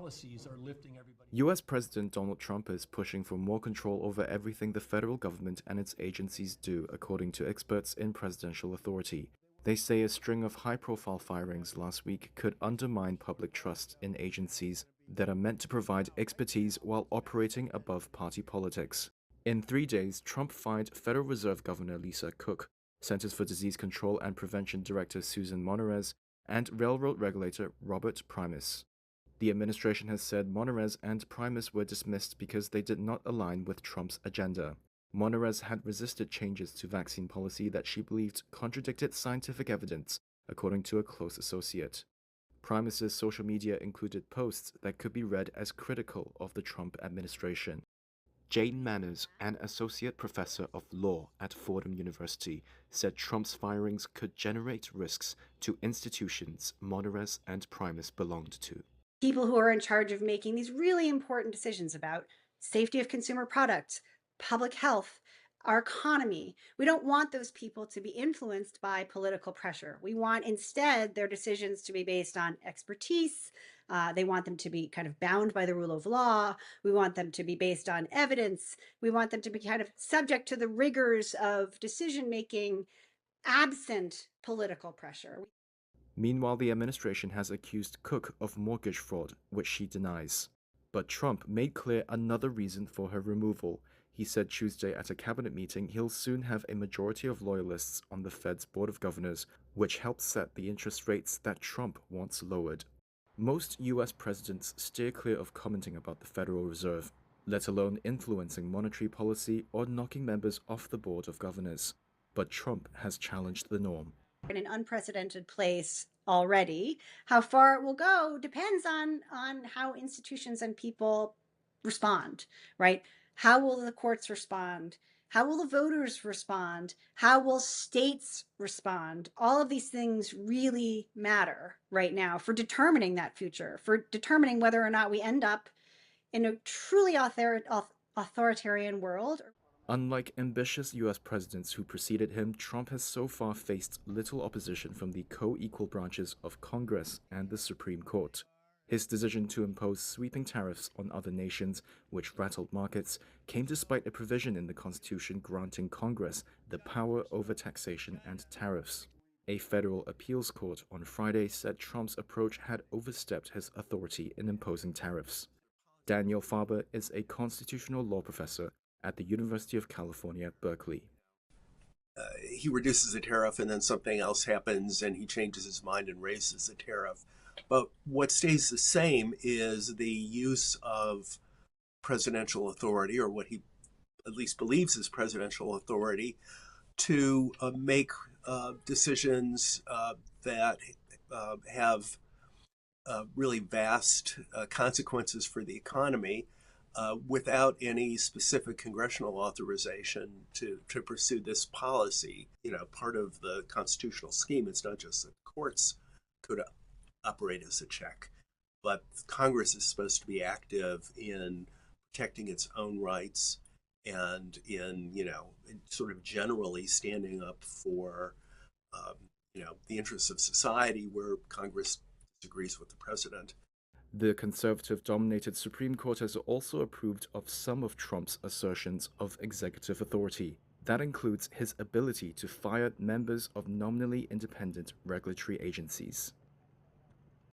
policies are lifting everybody. US President Donald Trump is pushing for more control over everything the federal government and its agencies do, according to experts in presidential authority. They say a string of high-profile firings last week could undermine public trust in agencies that are meant to provide expertise while operating above party politics. In 3 days, Trump fired Federal Reserve Governor Lisa Cook, Centers for Disease Control and Prevention Director Susan Monarez, and railroad regulator Robert Primus. The administration has said Monarez and Primus were dismissed because they did not align with Trump's agenda. Monarez had resisted changes to vaccine policy that she believed contradicted scientific evidence, according to a close associate. Primus's social media included posts that could be read as critical of the Trump administration. Jane Manners, an associate professor of law at Fordham University, said Trump's firings could generate risks to institutions Monarez and Primus belonged to. People who are in charge of making these really important decisions about safety of consumer products, public health, our economy. We don't want those people to be influenced by political pressure. We want instead their decisions to be based on expertise. They want them to be kind of bound by the rule of law. We want them to be based on evidence. We want them to be kind of subject to the rigors of decision making absent political pressure. Meanwhile, the administration has accused Cook of mortgage fraud, which she denies. But Trump made clear another reason for her removal. He said Tuesday at a cabinet meeting he'll soon have a majority of loyalists on the Fed's Board of Governors, which helped set the interest rates that Trump wants lowered. Most U.S. presidents steer clear of commenting about the Federal Reserve, let alone influencing monetary policy or knocking members off the Board of Governors. But Trump has challenged the norm. In an unprecedented place already. How far it will go depends on how institutions and people respond, right? How will the courts respond? How will the voters respond? How will states respond? All of these things really matter right now for determining that future, for determining whether or not we end up in a truly authoritarian world. Unlike ambitious U.S. presidents who preceded him, Trump has so far faced little opposition from the co-equal branches of Congress and the Supreme Court. His decision to impose sweeping tariffs on other nations, which rattled markets, came despite a provision in the Constitution granting Congress the power over taxation and tariffs. A federal appeals court on Friday said Trump's approach had overstepped his authority in imposing tariffs. Daniel Farber is a constitutional law professor at the University of California, Berkeley. He reduces a tariff and then something else happens and he changes his mind and raises the tariff. But what stays the same is the use of presidential authority, or what he at least believes is presidential authority, to make decisions that have really vast consequences for the economy, without any specific congressional authorization to pursue this policy. You know, part of the constitutional scheme, it's not just that courts could operate as a check, but Congress is supposed to be active in protecting its own rights and in, sort of generally standing up for, the interests of society where Congress disagrees with the president. The conservative-dominated Supreme Court has also approved of some of Trump's assertions of executive authority. That includes his ability to fire members of nominally independent regulatory agencies.